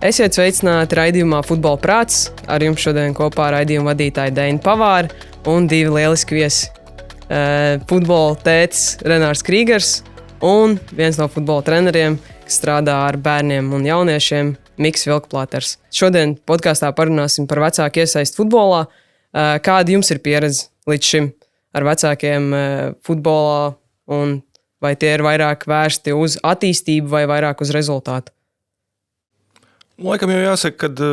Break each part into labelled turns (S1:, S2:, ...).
S1: Esiet sveicināti raidījumā Futbola prāts. Ar jums šodien kopā raidījuma vadītāja Deina Pavāra un divi lieliski viesi. Futbola tētis Renārs Krīgers un viens no futbola treneriem, kas strādā ar bērniem un jauniešiem, Miks Vilkplāters. Šodien podkāstā parunāsim par vecāku iesaisti futbolā. Kāda jums ir pieredze līdz šim ar vecākiem futbolā un vai tie ir vairāk vērsti uz attīstību vai vairāk uz rezultātu?
S2: Laikam jau jāsaka, ka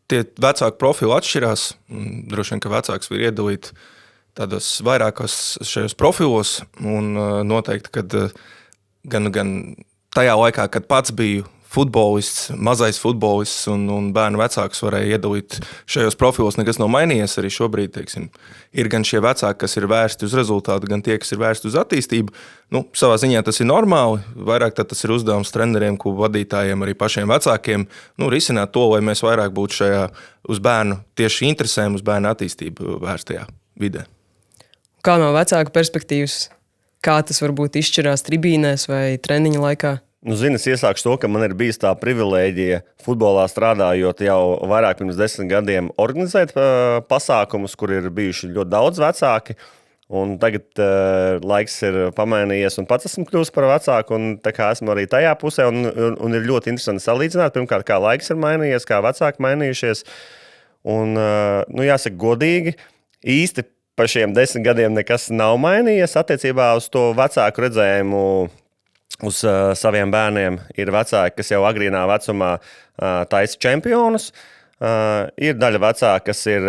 S2: tie vecāku profili atšķirās. Droši vien, ka vecāks var iedalīt tādos vairākos šajos profilos. Un noteikti, kad gan tajā laikā, kad pats biju futbolists, mazais futbolists un bērnu vecāks varēja iedalīt šajos profilos, nekas nav mainījies. Arī šobrīd, teiksim, ir gan šie vecāki, kas ir vērsti uz rezultātu, gan tie, kas ir vērsti uz attīstību. Savā ziņā tas ir normāli. Vairāk tas ir uzdevums treneriem, klubu vadītājiem, arī pašiem vecākiem, risināt to, lai mēs vairāk būtu šajā uz bērnu tieši interesēm, uz bērnu attīstību vērstajā vidē.
S1: Kā no vecāku perspektīvas, kā tas varbūt izšķirās tribīnēs vai treniņa laikā?
S3: Es iesākšu to, ka man ir bijis tā privilēģija futbolā strādājot jau vairāk pirms 10 gadiem organizēt pasākumus, kur ir bijuši ļoti daudz vecāki. Un tagad laiks ir pamainījies un pats esmu kļuvis par vecāku un tā kā esmu arī tajā pusē un ir ļoti interesanti salīdzināt. Pirmkārt, kā laiks ir mainījies, kā vecāki mainījušies. Un, jāsaka godīgi, īsti pa šiem 10 gadiem nekas nav mainījies attiecībā uz to vecāku redzējumu. Uz saviem bērniem ir vecāki, kas jau agrīnā vecumā taisa čempionus. Ir daļa vecāki, kas ir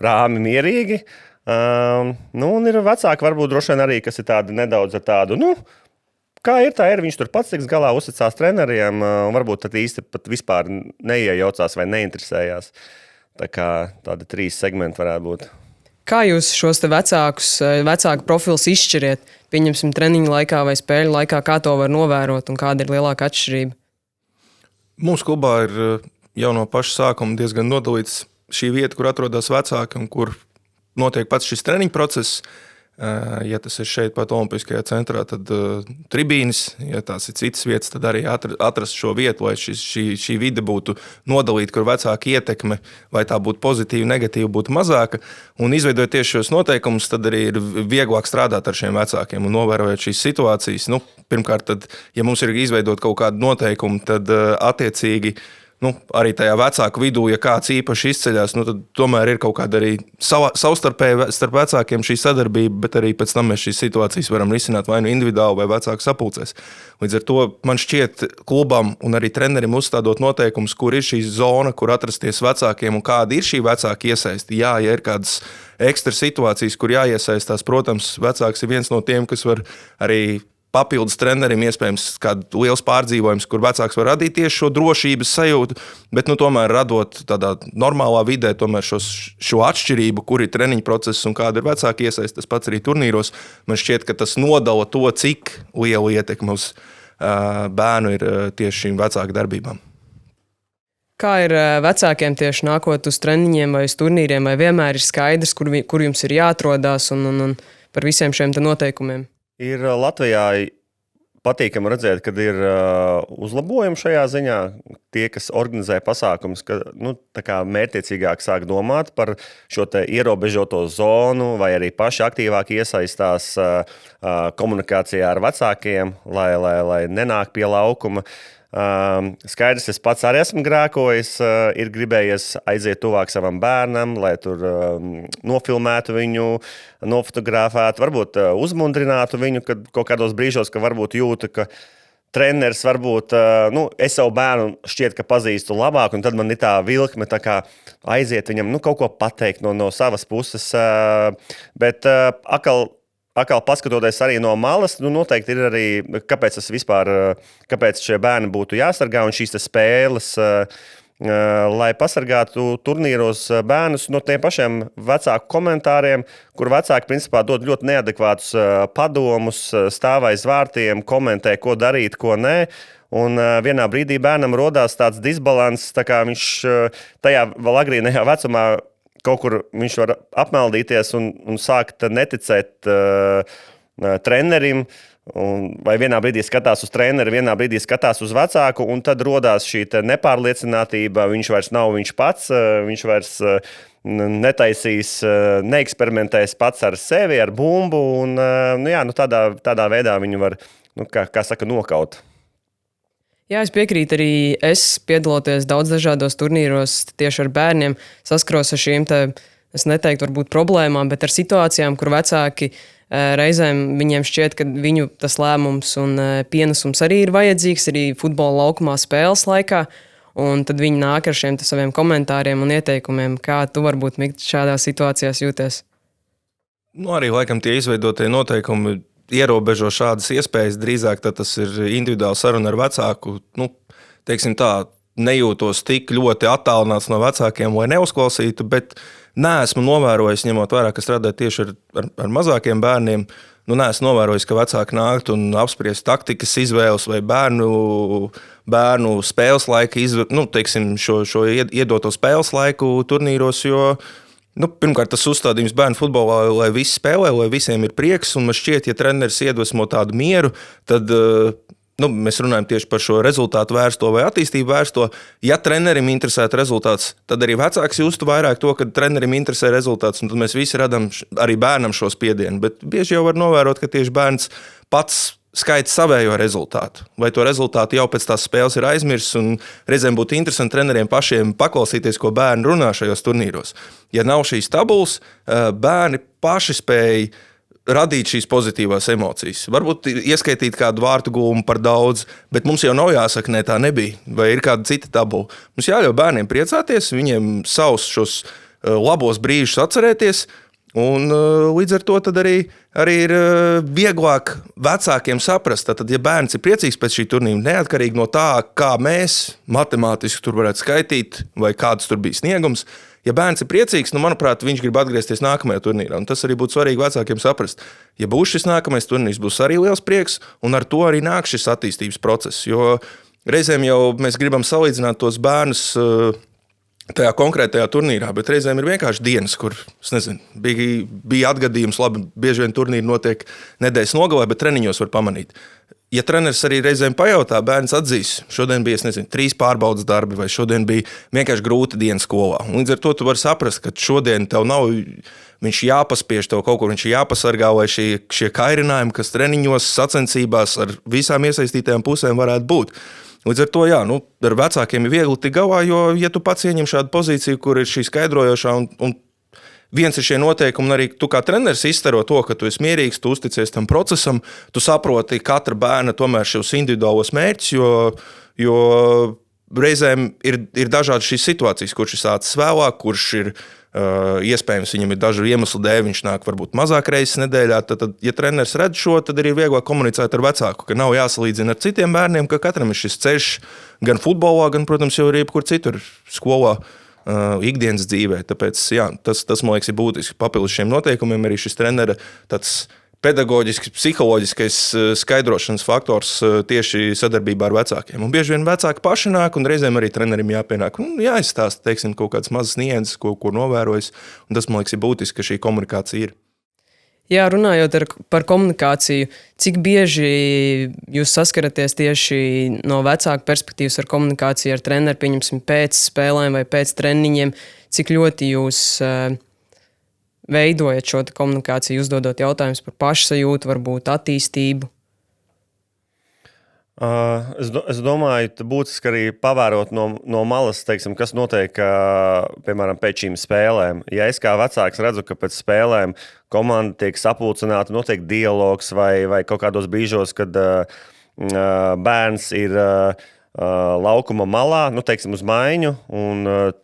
S3: rāmi mierīgi. Un ir vecāki, varbūt droši vien arī, kas ir tādi nedaudz ar tādu, kā ir, tā ir. Viņš tur pats tiks galā, uzticās treneriem, varbūt tad īsti pat vispār neiejaucās vai neinteresējās. Tā kā tādi 3 segmenti varētu būt.
S1: Kā jūs šos te vecāku profilus izšķiriet? Pieņemsim treniņu laikā vai spēļu laikā, kā to var novērot un kāda ir lielāka atšķirība?
S2: Mūsu klubā ir jau no paša sākuma diezgan nodalīts šī vieta, kur atrodas vecāki un kur notiek pats šis treniņu process. Ja tas ir šeit pat Olimpiskajā centrā, tad tribīnes, ja tās ir citas vietas, tad arī atrast šo vietu, lai šī vide būtu nodalīta, kur vecāka ietekme, vai tā būtu pozitīva, negatīva, būtu mazāka. Un izveidot tieši šos noteikumus, tad arī ir vieglāk strādāt ar šiem vecākiem un novērojot šīs situācijas. Pirmkārt, tad, ja mums ir izveidot kaut kādu noteikumu, tad attiecīgi arī tajā vecāku vidū, ja kāds īpaši izceļās, tad tomēr ir kaut kāda arī savstarpēji starp vecākiem šī sadarbība, bet arī pēc tam mēs šīs situācijas varam risināt vai individuāli vai vecāku sapulcēs. Līdz ar to man šķiet klubam un arī trenerim uzstādot noteikumus, kur ir šī zona, kur atrasties vecākiem un kāda ir šī vecāka iesaisti. Jā, ja ir kādas ekstra situācijas, kur jāiesaistās, protams, vecāks ir viens no tiem, kas var arī papildus trenerim iespējams kādu liels pārdzīvojums, kur vecāks var radīt tieši šo drošības sajūtu, bet tomēr radot tādā normālā vidē tomēr šo atšķirību, kur ir treniņu process un kāda ir vecāka iesaiste, tas pats arī turnīros. Man šķiet, ka tas nodala to, cik liela ietekme uz bērnu ir tieši šīm vecāku darbībām.
S1: Kā ir vecākiem tieši nākot uz treniņiem vai uz turnīriem, vai vienmēr ir skaidrs, kur jums ir jāatrodās un par visiem šiem te noteikumiem?
S3: Ir Latvijā patīkami redzēt, kad ir uzlabojumi šajā ziņā. Tie, kas organizē pasākumus, tā kā mērķtiecīgāk sāk domāt par šo te ierobežoto zonu vai arī paši aktīvāk iesaistās komunikācijā ar vecākiem, lai nenāk pie laukuma. Skaidrs, es pats arī esmu grēkojis, ir gribējies aiziet tuvāk savam bērnam, lai tur nofilmētu viņu, nofotografētu, varbūt uzmundrinātu viņu, kad kaut kādos brīžos, ka varbūt jūtu, ka treneris varbūt, es savu bērnu šķiet, ka pazīstu labāk, un tad man ir tā vilkme tā kā aiziet viņam, kaut ko pateikt no savas puses, bet Atkal paskatoties arī no malas, noteikti ir arī, kāpēc šie bērni būtu jāsargā un šīs spēles, lai pasargātu turnīros bērnus no tiem pašiem vecāku komentāriem, kur vecāki principā dod ļoti neadekvātus padomus, stāv aiz vārtiem, komentē, ko darīt, ko nē. Un vienā brīdī bērnam rodās tāds disbalans, tā kā viņš tajā vēl agrīnajā vecumā kaut kur viņš var apmeldīties un sākt neticēt trenerim, vai vienā brīdī skatās uz treneri, vienā brīdī skatās uz vecāku, un tad rodās šī nepārliecinātība. Viņš vairs nav viņš pats, viņš vairs netaisīs, neeksperimentēs pats ar sevi, ar bumbu. Un, tādā veidā viņu var, kā saka, nokaut.
S1: Jā, es piekrītu arī. Es piedaloties daudz dažādos turnīros tieši ar bērniem, saskaros ar šīm, es neteiktu, varbūt problēmām, bet ar situācijām, kur vecāki reizēm viņiem šķiet, ka viņu tas lēmums un pienesums arī ir vajadzīgs arī futbola laukumā spēles laikā. Un tad viņi nāk ar šiem saviem komentāriem un ieteikumiem, kā tu varbūt šādās situācijās jūties.
S2: Arī laikam tie izveidotie noteikumi ierobežo šādas iespējas. Drīzāk tas ir individuāli saruna ar vecāku. Teiksim tā, nejūtos tik ļoti attālināts no vecākiem, lai neuzklausītu, bet neesmu novērojis, ņemot vērā, ka strādāju tieši ar mazākiem bērniem, neesmu novērojis, ka vecāki nāktu un apspriest taktikas izvēles vai bērnu spēles laika šo iedoto spēles laiku turnīros, jo pirmkārt, tas uzstādījums bērnu futbolā, lai visi spēlē, lai visiem ir prieks, un man šķiet, ja treneris iedvesmo tādu mieru, tad mēs runājam tieši par šo rezultātu vērsto vai attīstību vērsto. Ja trenerim interesētu rezultāts, tad arī vecāks justu vairāk to, ka trenerim interesē rezultāts, un tad mēs visi radam arī bērnam šo spiedienu. Bet bieži jau var novērot, ka tieši bērns pats skaita savējo rezultātu. Vai to rezultātu jau pēc tās spēles ir aizmirsis, un reizēm būtu interesanti treneriem pašiem paklausīties, ko bērni runā šajos turnīros. Ja nav šīs tabulas, bērni paši spēj radīt šīs pozitīvās emocijas. Varbūt ieskaitīt kādu vārtu gūmu par daudz, bet mums jau nav jāsaka, ne, tā nebija, vai ir kāda cita tabula. Mums jāļauj bērniem priecāties, viņiem savus šos labos brīžus atcerēties, un līdz ar to tad arī ir vieglāk vecākiem saprast. Tad, ja bērns ir priecīgs pēc šī turnīra, neatkarīgi no tā, kā mēs matemātiski tur varētu skaitīt, vai kāds tur bija sniegums, ja bērns ir priecīgs, manuprāt, viņš grib atgriezties nākamajā turnīrā. Un tas arī būtu svarīgi vecākiem saprast. Ja būs šis nākamais turnīrs, būs arī liels prieks, un ar to arī nāk šis attīstības process. Jo reizēm jau mēs gribam salīdzināt tos bērnus tajā konkrētajā turnīrā, bet reizēm ir vienkārši dienas, kur, bija atgadījums, labi, bieži vien turnīri notiek nedēļas nogalē, bet treniņos var pamanīt. Ja treneris arī reizēm pajautā, bērns atzīs, šodien bija, 3 pārbaudas darbi, vai šodien bija vienkārši grūta diena skolā. Un līdz ar to tu vari saprast, ka šodien tev nav, viņš jāpaspiež tev kaut kur, viņš jāpasargā, lai šie kairinājumi, kas treniņos, sacensībās ar visām iesaistītajām pusēm varētu būt. Līdz ar to, ar vecākiem ir viegli tik galā, jo, ja tu pats ieņem šādu pozīciju, kur ir šī skaidrojošā un viens ir šie noteikumi, un arī tu kā treneris izstaro to, ka tu esi mierīgs, tu uzticies tam procesam, tu saproti katra bērna tomēr šos individuālos mērķus, jo reizēm ir dažādas šīs situācijas, kurš ir sācis vēlāk, kurš ir iespējams, viņam ir dažu iemeslu dēļ, viņš nāk varbūt mazāk reizes nedēļā, tad ja treneris redz šo, tad arī ir vieglāk komunicēt ar vecāku, ka nav jāsalīdzina ar citiem bērniem, ka katram ir šis ceļš gan futbolā, gan, protams, jau arī jebkur citur skolā. Ikdienas dzīvē. Tāpēc, tas man liekas, ir būtiski. Papildus šiem noteikumiem arī šis trenera tāds pedagoģisks, psiholoģiskais skaidrošanas faktors tieši sadarbībā ar vecākiem. Un bieži vien vecāki paši nāk, un reizēm arī trenerim jāpienāk. Jāizstāsta, teiksim, kaut kādas mazas nianses, ko novērojis. Un tas, man liekas, ir būtiski, ka šī komunikācija ir.
S1: Jā, runājot par komunikāciju, cik bieži jūs saskaraties tieši no vecāku perspektīvas ar komunikāciju ar treneri, pieņemsim, pēc spēlēm vai pēc treniņiem, cik ļoti jūs veidojat šo komunikāciju, uzdodot jautājumus par pašsajūtu, varbūt attīstību?
S3: Es domāju, ka būtiski arī pavērot no malas, teiksim, kas notiek, piemēram, pēc šīm spēlēm. Ja es kā vecāks redzu, ka pēc spēlēm komanda tiek sapulcināta, notiek dialogs vai kaut kādos brīžos, kad bērns ir laukuma malā, teiksim, uz maiņu, un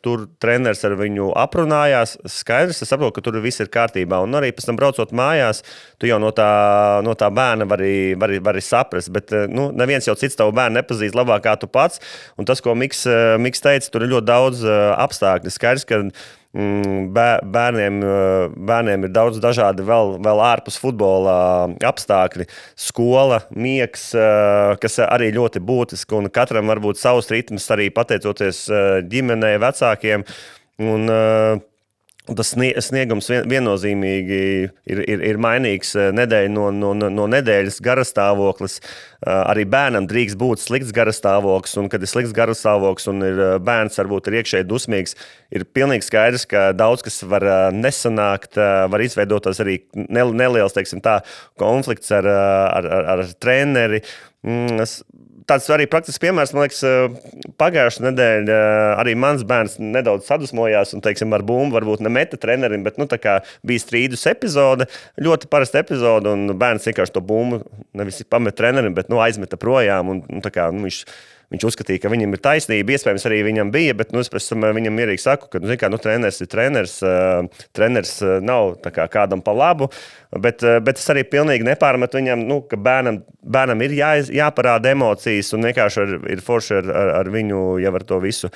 S3: tur treneris ar viņu aprunājās, skaidrs, es saprotu, ka tur viss ir kārtībā, un arī pēc tam braucot mājās, tu jau no tā bērna vari saprast, bet neviens jau cits tavu bērnu nepazīst labāk kā tu pats, un tas, ko Miks teica, tur ir ļoti daudz apstākļu. Skaidrs, ka bērniem ir daudz dažādi vēl ārpus futbola apstākļi, skola, miegs, kas arī ļoti būtiski, un katram var būt savs ritms arī pateicoties ģimenei, vecākiem, un Un tas sniegums viennozīmīgi ir mainīgs nedēļa no nedēļas garastāvoklis. Arī bērnam drīkst būt slikts garastāvoklis, un kad ir slikts garastāvoklis un bērns varbūt ir iekšēji dusmīgs, ir pilnīgi skaidrs, ka daudz kas var nesanākt, var izveidoties arī neliels, teiksim tā, konflikts ar treneri. Tāds arī praktisks piemērs, man liekas, pagājušā nedēļa arī mans bērns nedaudz sadusmojās un, teiksim, ar bumbu varbūt nemeta trenerim, bet, tā kā bija strīdus epizode, ļoti parasta epizode, un bērns vienkārši to bumbu nevis pamet trenerim, bet, aizmeta projām, un tā kā, viņš uzskatīja, ka viņam ir taisnība, iespējams arī viņam bija, bet, es pēc tam viņam mierīgi saku, ka, treneris ir treneris, treneris nav tā kā kādam pa labu, bet es arī pilnīgi nepārmetu viņam, ka bērnam ir jāparāda emocijas, un vienkārši ir forši ar viņu jau ar to visu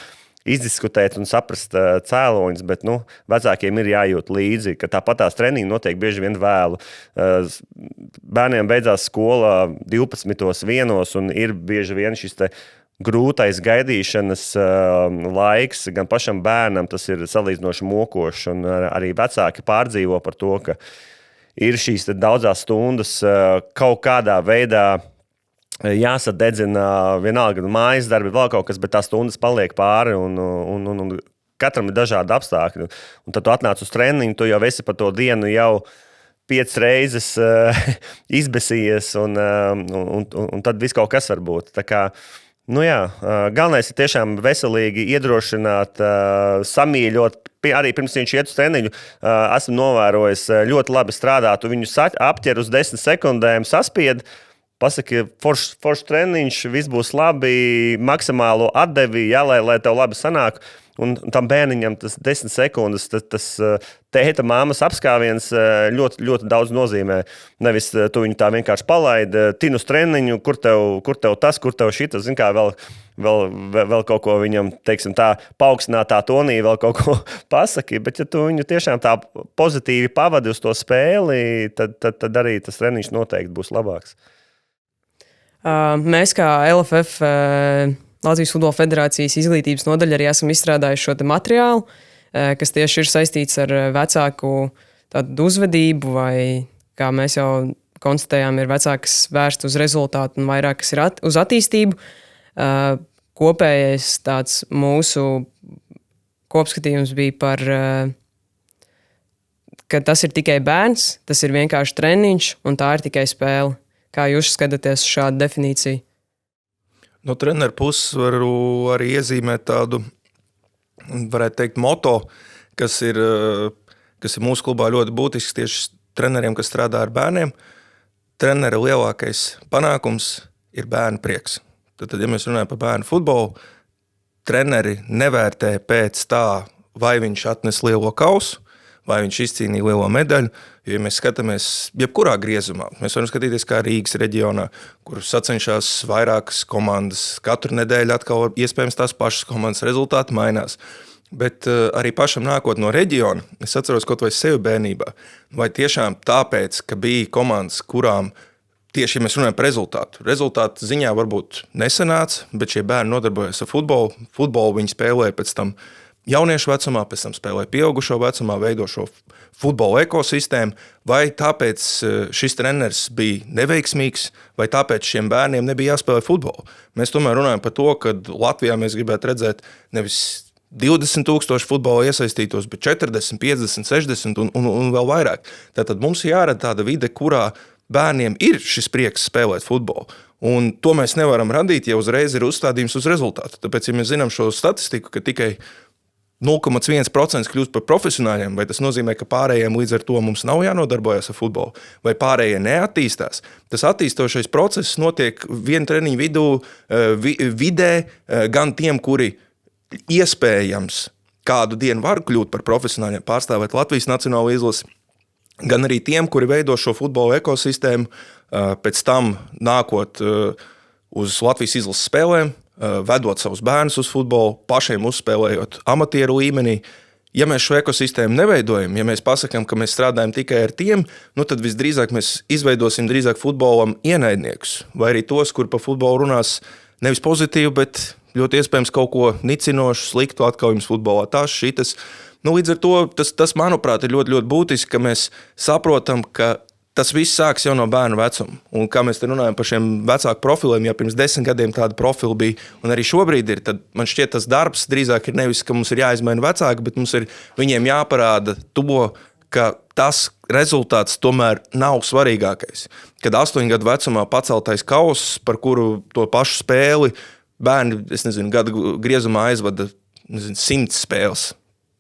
S3: izdiskutēt un saprast cēloņus, bet, vecākiem ir jājūt līdzi, ka tāpat tās treniņi notiek bieži vien vēlu. Bērniem beidzās skola 12:01 un ir bieži vien šis te grūtais gaidīšanas laiks gan pašam bērnam, tas ir salīdzinoši mokošs, un arī vecāki pārdzīvo par to, ka ir šīs daudzās stundas kaut kādā veidā jāsadedzina, vienalga mājas darbi, vēl kaut kas, bet tās stundas paliek pāri, un katram ir dažādi apstākļi. Un tad tu atnāc uz treniņu, tu jau esi par to dienu jau 5 reizes izbesījies, un tad viss kaut kas var būt. Tā kā, galvenais ir tiešām veselīgi iedrošināt, samīļot, arī pirms viņš iet uz treniņu, esmu novērojis ļoti labi strādāt, tu viņu apķer uz 10 sekundēm, saspied, pasaki, foršs treniņš, viss būs labi, maksimālo atdevi, lai tev labi sanāk. Un tam bērniņam tas 10 sekundes, tas tēta māmas apskāviens ļoti, ļoti daudz nozīmē. Nevis tu viņu tā vienkārši palaidi, tin uz treniņu, kur tev tas, kur tev šitas, zin kā vēl kaut ko viņam, teiksim tā, paaugstinātā tonī vēl kaut ko pasaki, bet ja tu viņu tiešām tā pozitīvi pavadi uz to spēli, tad arī tas treniņš noteikti būs labāks.
S1: Mēs kā LFF Latvijas Futbola Federācijas izglītības nodaļa arī esam izstrādājuši šo materiālu, kas tieši ir saistīts ar vecāku tādu uzvedību, vai, kā mēs jau konstatējām, ir vecāks vērsts uz rezultātu un vairāk, kas ir uz attīstību. Kopējais tāds mūsu kopskatījums bija par, ka tas ir tikai bērns, tas ir vienkārši treniņš un tā ir tikai spēle. Kā jūs skatāties uz šādu definīciju?
S2: No treneru puses varu arī iezīmēt tādu, varētu teikt, moto, kas ir mūsu klubā ļoti būtisks tieši treneriem, kas strādā ar bērniem. Trenera lielākais panākums ir bērnu prieks. Tad, ja mēs runājam par bērnu futbolu, treneri nevērtē pēc tā, vai viņš atnes lielo kausu, vai viņš izcīnīja lielo medaļu, jo, ja mēs skatāmies jebkurā griezumā, mēs varam skatīties kā Rīgas reģionā, kur sacenšās vairākas komandas, katru nedēļu atkal iespējams tās pašas komandas rezultāti mainās. Bet arī pašam nākot no reģiona, es atceros kaut vai sevi bērnībā, vai tiešām tāpēc, ka bija komandas, kurām tieši, ja mēs runājam par rezultātu ziņā varbūt nesanāca, bet šie bērni nodarbojas ar futbolu viņi spēlēja pēc tam jauniešu vecumā, pēc tam spēlēja pieaugušo vecumā, veido šo futbola ekosistēmu, vai tāpēc šis treneris bija neveiksmīgs, vai tāpēc šiem bērniem nebija jāspēlē futbolu. Mēs tomēr runājam par to, ka Latvijā mēs gribētu redzēt nevis 20,000 futbola iesaistītos, bet 40, 50, 60 un vēl vairāk. Tātad mums jārada tāda vide, kurā bērniem ir šis prieks spēlēt futbolu. Un to mēs nevaram radīt, ja uzreiz ir uzstādījums uz rezultātu. Tāpēc, ja mēs zinām šo statistiku, ka tikai 0,1% kļūst par profesionāļiem, vai tas nozīmē, ka pārējiem līdz ar to mums nav jānodarbojas ar futbolu, vai pārējie neattīstās. Tas attīstošais process notiek vienu treniņu vidē, gan tiem, kuri iespējams kādu dienu var kļūt par profesionāļiem, pārstāvēt Latvijas nacionālo izlasi, gan arī tiem, kuri veido šo futbola ekosistēmu, pēc tam nākot uz Latvijas izlases spēlēm, vedot savus bērnus uz futbolu, pašiem uzspēlējot amatieru līmenī. Ja mēs šo ekosistēmu neveidojam, ja mēs pasakām, ka mēs strādājam tikai ar tiem, tad visdrīzāk mēs izveidosim drīzāk futbolam ienaidniekus, vai arī tos, kur par futbolu runās nevis pozitīvi, bet ļoti iespējams kaut ko nicinošu, sliktu atkal jums futbolā. Tās šitas, Nu, līdz ar to tas, manuprāt, ir ļoti, ļoti būtiski, ka mēs saprotam, ka tas viss sāks jau no bērnu vecuma. Un kā mēs te runājam par šiem vecāku profiliem, ja pirms 10 gadiem tāda profila bija, un arī šobrīd ir, tad man šķiet tas darbs drīzāk ir nevis, ka mums ir jāizmaina vecāki, bet mums ir viņiem jāparāda to, ka tas rezultāts tomēr nav svarīgākais. Kad 8 gadu vecumā paceltais kauss, par kuru to pašu spēli bērni, gadu griezumā aizvada 100 spēles.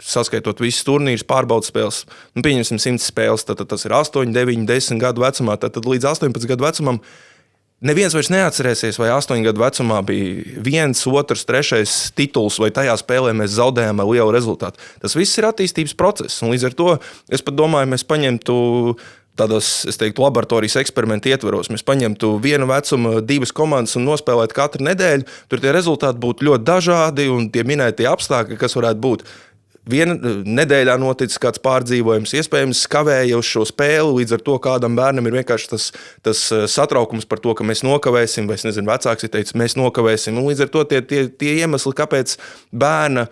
S2: Saskaitot visas turnīrus, pārbaudas spēles, pieņemsim 100 spēles, tad tas ir 8, 9, 10 gadu vecumā, tad līdz 18 gadu vecumam neviens vairs neatcerēsies, vai 8 gadu vecumā bija 1, 2, 3 tituls, vai tajā spēlē mēs zaudējām ar lielu rezultātu. Tas viss ir attīstības process, un līdz ar to es pat domāju, mēs paņemtu tādos, es teiktu, laboratorijas eksperimentu ietveros. Mēs paņemtu vienu vecumu 2 komandas un nospēlētu katru nedēļu, tur tie rezultāti būtu ļoti dažādi un tie minētie apstākļi, kas varētu būt. Viena nedēļā noticis kāds pārdzīvojums, iespējams, kavēja uz šo spēli, līdz ar to kādam bērnam ir vienkārši tas satraukums par to, ka mēs nokavēsim, vai vecāks ir teicis, mēs nokavēsim. Un līdz ar to tie iemesli, kāpēc bērna,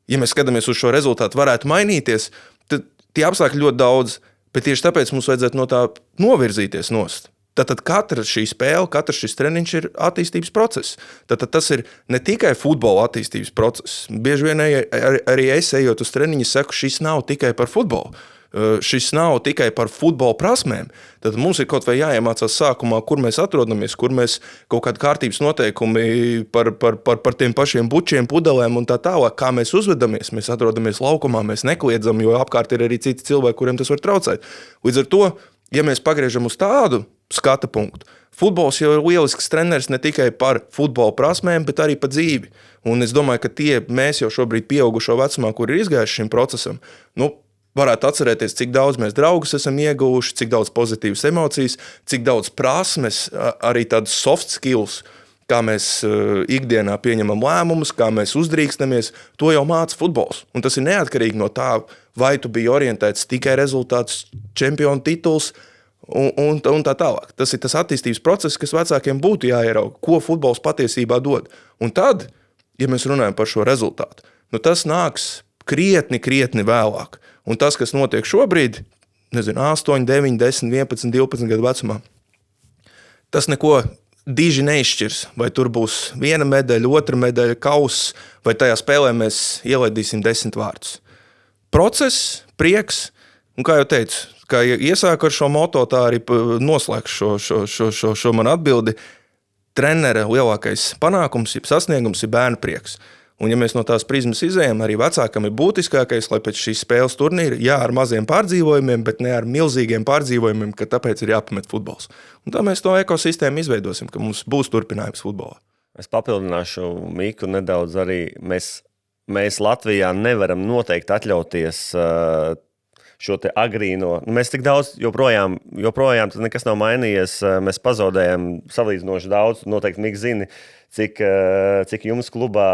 S2: ja mēs skatāmies uz šo rezultātu, varētu mainīties, tad tie apstākļi ļoti daudz, bet tieši tāpēc mums vajadzētu no tā novirzīties nost. Tātad katra šī spēle, katrs šis treniņš ir attīstības process. Tātad tas ir ne tikai futbola attīstības process. Bieži vien arī es ejot uz treniņu saku, šis nav tikai par futbolu. Šis nav tikai par futbola prasmēm. Tad mums ir kaut vai jāiemācās sākumā, kur mēs atrodamies, kur mēs kaut kādi kārtības noteikumi par tiem pašiem bučiem, pudelēm un tā tālāk, kā mēs uzvedamies. Mēs atrodamies laukumā, mēs nekliedzam, jo apkārt ir arī citi cilvēki, kuriem tas var traucēt. Līdz ar to, ja mēs pagriežam uz tādu skata punktu. Futbols jau ir lielisks treneris ne tikai par futbola prasmēm, bet arī par dzīvi. Un es domāju, ka mēs jau šobrīd pieaugušo vecumā, kur ir izgājuši šim procesam, varētu atcerēties, cik daudz mēs draugus esam ieguvuši, cik daudz pozitīvas emocijas, cik daudz prasmes, arī tādas soft skills, kā mēs ikdienā pieņemam lēmumus, kā mēs uzdrīkstamies, to jau māca futbols. Un tas ir neatkarīgi no tā, vai tu biji orientēts tikai rezultātus, čempionu tituls, un tā tālāk. Tas ir tas attīstības process, kas vecākiem būtu jāierauga, ko futbols patiesībā dod. Un tad, ja mēs runājam par šo rezultātu, tas nāks krietni vēlāk. Un tas, kas notiek šobrīd, 8, 9, 10, 11, 12 gadu vecumā, tas neko diži neizšķirs, vai tur būs viena medaļa, otra medaļa, kauss, vai tajā spēlē mēs ielaidīsim 10 vārdus. Process, prieks, un kā jau teicu, kā iesāku ar šo moto, tā arī noslēgšu šo manu atbildi. Trenera lielākais panākums, sasniegums ir bērnu prieks. Un ja mēs no tās prizmas izējam, arī vecākam ir būtiskākais, lai pēc šīs spēles turnīra, ar maziem pārdzīvojumiem, bet ne ar milzīgiem pārdzīvojumiem, ka tāpēc ir jāpamet futbols. Un tā mēs to ekosistēmu izveidosim, ka mums būs turpinājums futbolā.
S3: Es papildināšu Miku nedaudz arī. Mēs Latvijā nevaram noteikti atļauties šo te agrīno. Mēs tik daudz joprojām tas nekas nav mainījies. Mēs pazaudējam salīdzinoši daudz. Noteikti Mik zini, cik jums klubā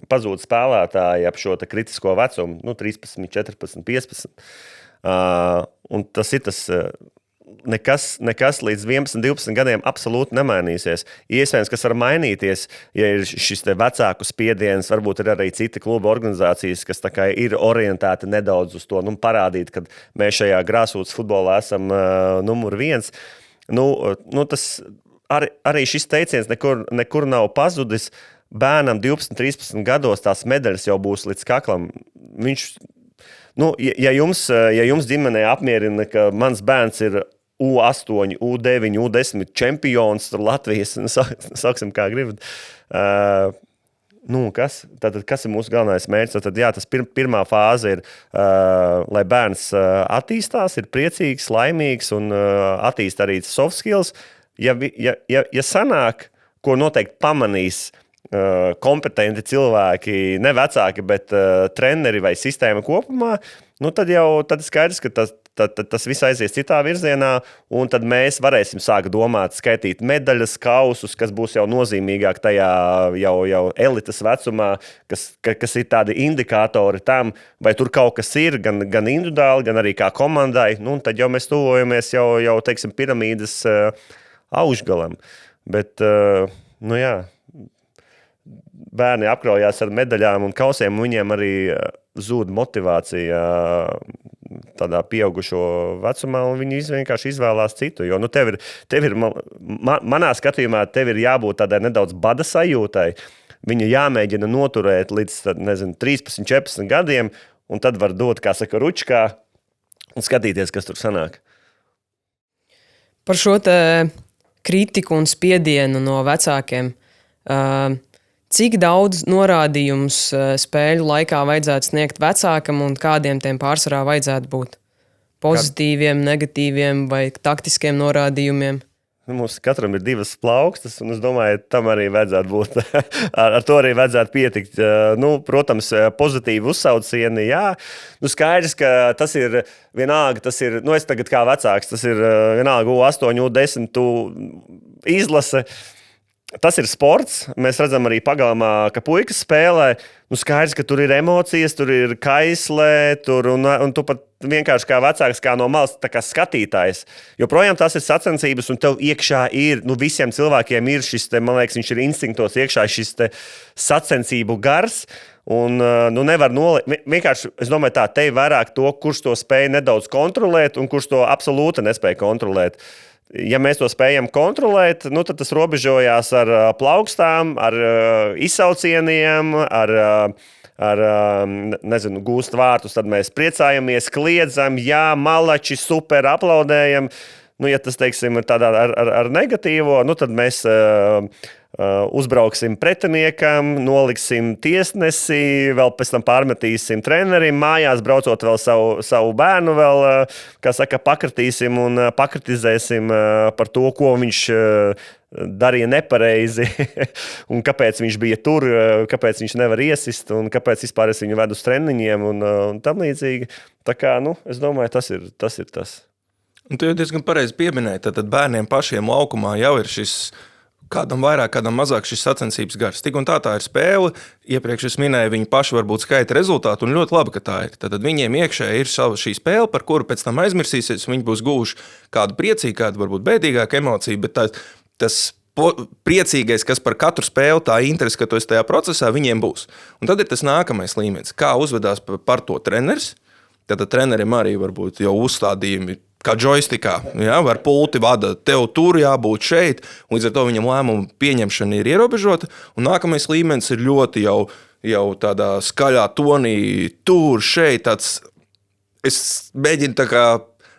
S3: pazūd spēlētāji ap šo te kritisko vecumu, 13, 14, 15. Un tas ir tas nekas līdz 11, 12 gadiem absolūti nemainīsies. Iespējams, kas var mainīties, ja ir šis te vecāku spiediens, varbūt ir arī citi kluba organizācijas, kas tā kā ir orientēti nedaudz uz to, parādīt, ka mēs šajā grāsrūtas futbolā esam numur 1. Tas arī šis teiciens nekur nav pazudis. Bērnam 12, 13 gados tās medaļas jau būs līdz kaklam. Ja jums ģimenē apmierina, ka mans bērns ir U8, U9, U10 čempions Latvijas, sauksim kā gribat. Kas ir mūsu galvenais mērķis? Tas pirmā fāze ir, lai bērns attīstās, ir priecīgs, laimīgs un attīst arī soft skills. Ja sanāk, ko noteikti pamanīs kompetenti cilvēki, ne vecāki, bet treneri vai sistēma kopumā, tad ir skaidrs, ka tas viss aizies citā virzienā, un tad mēs varēsim sākt domāt, skaitīt medaļas, kausus, kas būs jau nozīmīgāk tajā jau elites vecumā, kas ir tādi indikātori tam, vai tur kaut kas ir, gan individuāli, gan arī kā komandai, tad jau mēs tuvojamies jau teiksim, piramīdas augšgalam. Bet, bērni apkraujās ar medaļām un kausiem, un viņiem arī zūd motivācija tādā pieaugušo vecumā, un viņi vienkārši izvēlās citu. Jo tev ir manā skatījumā, tev ir jābūt tādai nedaudz bada sajūtai. Viņu jāmēģina noturēt līdz 13, 14 gadiem, un tad var dot, kā saka, ručkā un skatīties, kas tur sanāk.
S1: Par šo te kritiku un spiedienu no vecākiem. Cik daudz norādījumus spēļu laikā vajadzētu sniegt vecākam un kādiem tiem pārsvarā vajadzētu būt? Pozitīviem, negatīviem vai taktiskiem norādījumiem?
S3: Mums katram ir 2 plaukstas, un es domāju, tam arī vajadzētu būt. Ar to arī vajadzētu pietikt. Protams, pozitīvi uzsaucieni, jā. Skaidrs, ka tas ir vienalga, es tagad kā vecāks, tas ir vienalga U8, U10 izlase. Tas ir sports. Mēs redzam arī pagalmā, ka puikas spēlē. Skaidrs, ka tur ir emocijas, tur ir kaislē, un tu pat vienkārši kā vecāks, kā no malas kā skatītājs. Joprojām tas ir sacensības, un tev iekšā ir, visiem cilvēkiem ir šis, man liekas, viņš ir instinktos iekšā šis sacensību gars. Un nevar noliekt. Vienkārši, es domāju, te ir vairāk to, kurš to spēj nedaudz kontrolēt, un kurš to absolūti nespēj kontrolēt. Ja mēs to spējam kontrolēt, tad tas robežojās ar plaukstām, ar izsaucieniem, ar gūst vārtus, tad mēs priecājamies, kliedzam, jā, malači, super, aplaudējam. Ja tas, teiksim, ir tādā ar negatīvo, tad mēs uzbrauksim pretiniekam, noliksim tiesnesi, vēl pēc tam pārmetīsim trenerim, mājās braucot vēl savu bērnu, vēl, kā saka, pakritīsim un pakritizēsim par to, ko viņš darīja nepareizi un kāpēc viņš bija tur, kāpēc viņš nevar iesist un kāpēc vispār es viņu vedu uz treniņiem un tam līdzīgi. Tā kā, es domāju, tas ir tas.
S2: Un tu jau diezgan pareizi pieminēji, tad bērniem pašiem laukumā jau ir šis kādam vairāk, kādam mazāk šis sacensības gars. Tik un tā ir spēle. Iepriekš es minēju, viņi paši varbūt skaita rezultātu, un ļoti labi, ka tā ir. Tad viņiem iekšē ir sava šī spēle, par kuru pēc tam aizmirsīsies, viņi būs guvuši kādu priecīgu, kādu varbūt bēdīgāku emociju, bet tas priecīgais, kas par katru spēli, tā interese, ka tu esi tajā procesā, viņiem būs. Un tad ir tas nākamais līmenis, kā uzvedās par to treneris. Tad trenerim arī varbūt jau uzstādījumi kā joystikā, var pulti vada, tev tur jābūt šeit, un līdz ar to viņam lēmumu pieņemšana ir ierobežota, un nākamais līmenis ir ļoti jau tādā skaļā tonī, tur, šeit, tāds, es mēģinu tā kā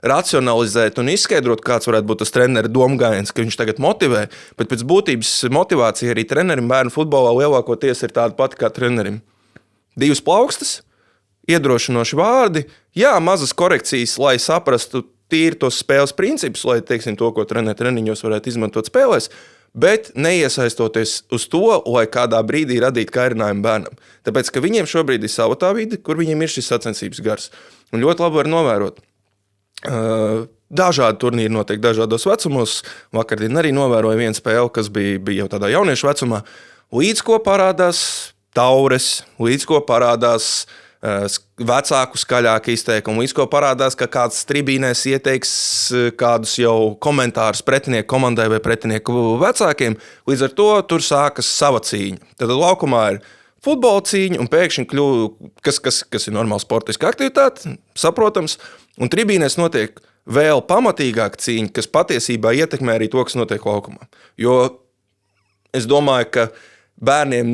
S2: racionalizēt un izskaidrot, kāds varētu būt tas trenera domgājiens, ka viņš tagad motivē, bet pēc būtības motivācija arī trenerim bērnu futbolā lielākoties ir tāda pati kā trenerim. 2 plaukstas, iedrošinoši vārdi, jā, mazas korekcijas, lai saprastu tīri tos spēles principus, lai, teiksim, to, ko treniņos varētu izmantot spēlēs, bet neiesaistoties uz to, lai kādā brīdī radītu kairinājumu bērnam. Tāpēc, ka viņiem šobrīd ir sava tā vide, kur viņiem ir šis sacensības gars. Un ļoti labi var novērot. Dažādi turnīri notiek dažādos vecumos. Vakardien arī novēroju vienu spēli, kas bija jau tādā jauniešu vecumā. Līdz ko parādās taures, līdz ko parādās vecāku skaļāku izteikumu, līdz ko parādās, ka kāds tribīnēs ieteiks kādus jau komentārus pretinieku komandai vai pretinieku vecākiem, līdz ar to tur sākas sava cīņa. Tad laukumā ir futbola cīņa un pēkšņi kas ir normāla sportiska aktivitāte, saprotams, un tribīnēs notiek vēl pamatīgāka cīņa, kas patiesībā ietekmē arī to, kas notiek laukumā. Jo es domāju, ka bērniem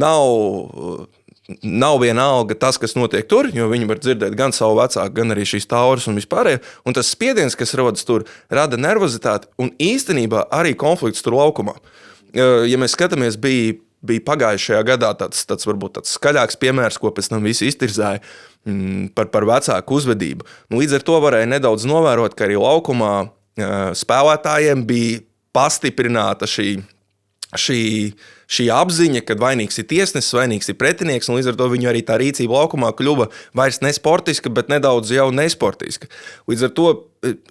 S2: nav vienalga tas, kas notiek tur, jo viņi var dzirdēt gan savu vecāku, gan arī šīs tauras un vispārējo. Un tas spiediens, kas rodas tur, rada nervozitāti un īstenībā arī konflikts tur laukumā. Ja mēs skatāmies, bija pagājušajā gadā tāds varbūt tāds skaļāks piemērs, ko pēc tam visi iztirzāja par vecāku uzvedību. Līdz ar to varēja nedaudz novērot, ka arī laukumā spēlētājiem bija pastiprināta šī apziņa, kad vainīgs ir tiesnesis, vainīgs ir pretinieks, un līdz ar to viņu arī tā rīcība laukumā kļuva vairs nesportiska, bet nedaudz jau nesportiska. Līdz ar to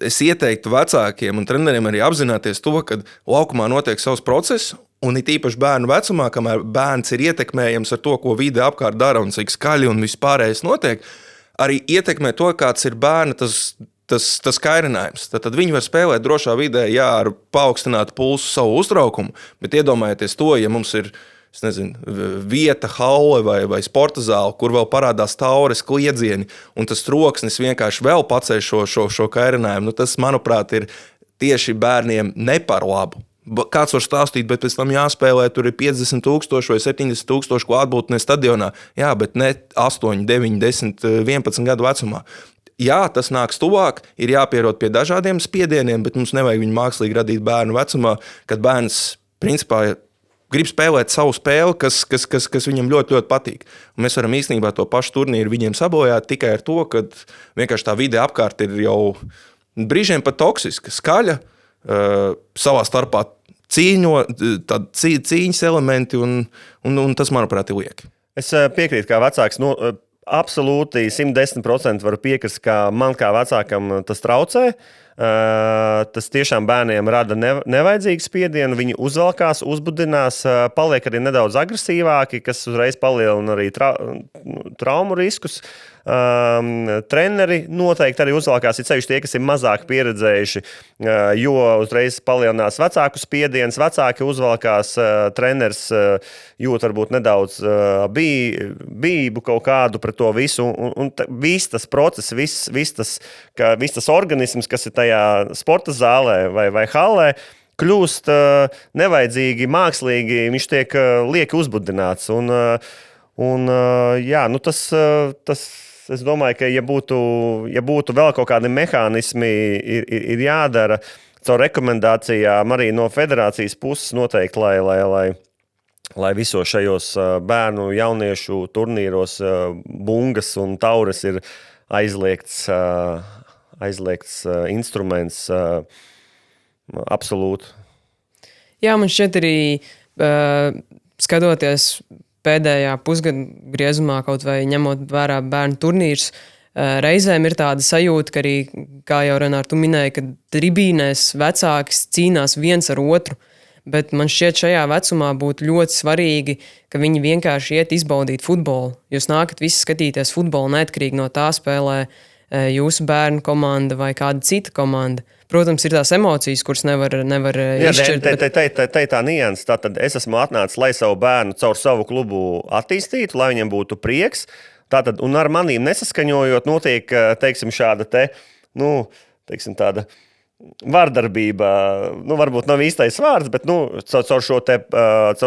S2: es ieteiktu vecākiem un treneriem arī apzināties to, ka laukumā notiek savs process, un it īpaši bērnu vecumā, kamēr bērns ir ietekmējams ar to, ko vide apkārt dara un cik skaļi un vispārējais notiek, arī ietekmē to, kāds ir bērna tas kairinājums. Tad viņi var spēlēt drošā vidē, jā, ar paaugstinātu pulsu savu uztraukumu, bet iedomājieties to, ja mums ir es nezinu, vieta, halle vai sporta zāle, kur vēl parādās taures, kliedzieni, un tas troksnis vienkārši vēl paceļ šo kairinājumu. Tas, manuprāt, ir tieši bērniem ne par labu. Kāds var stāstīt, bet pēc tam jāspēlē, tur ir 50,000 vai 70,000 klātbūtnē stadionā. Jā, bet ne 8, 9, 10, 11 gadu vecumā. Jā, tas nāks tuvāk, ir jāpierod pie dažādiem spiedieniem, bet mums nevajag viņu mākslīgi radīt bērnu vecumā, kad bērns principā grib spēlēt savu spēli, kas viņam ļoti, ļoti patīk. Un mēs varam īstenībā to pašu turnīru viņiem sabojāt tikai ar to, ka vienkārši tā vide apkārt ir jau brīžiem pat toksiska, skaļa, savā starpā cīņas elementi, un tas, manuprāt, ir lieki.
S3: Es piekrītu, kā vecāks, absolūti 110% varu piekrist, ka man kā vecākam tas traucē. Tas tiešām bērniem rada nevajadzīgu spiedienu, viņi uzvelkās, uzbudinās, paliek arī nedaudz agresīvāki, kas uzreiz palielina arī traumu riskus. Treneri noteikti arī uzvalkās, ir ceļš tie, kas ir mazāk pieredzējuši, jo uzreiz palielinās vecāku spiediens, vecāki uzvalkās, treneris jūt varbūt nedaudz bību kaut kādu pret to visu, un viss tas process, viss tas organisms, kas ir tajā sporta zālē vai hallē, kļūst nevajadzīgi, mākslīgi, viņš tiek lieki uzbudināts, un jā, tas es domāju, ka ja būtu vēl kaut kādi mehānismi, ir jādara caur rekomendācijām arī no federācijas puses noteikti, lai visos šajos bērnu jauniešu turnīros bungas un taures ir aizliegts instruments absolūti.
S1: Jā, man šķiet arī skatoties pēdējā pusgada griezumā, kaut vai ņemot vērā bērnu turnīrus, reizēm ir tāda sajūta, ka arī, kā jau Renār, tu minēji, ka tribīnēs vecāki cīnās viens ar otru, bet man šķiet šajā vecumā būtu ļoti svarīgi, ka viņi vienkārši iet izbaudīt futbolu. Jūs nākat visi skatīties futbolu neatkarīgi no tā spēlē jūsu bērnu komanda vai kāda cita komanda. Protams, ir tās emocijas, kuras nevar izšķirt.
S3: Tā nianses. Tātad es esmu atnācis, lai savu bērnu caur savu klubu attīstītu, lai viņam būtu prieks. Tātad, un ar manīm nesaskaņojot, notiek, teiksim, šāda tāda vardarbība, varbūt nav īstais vārds, bet caur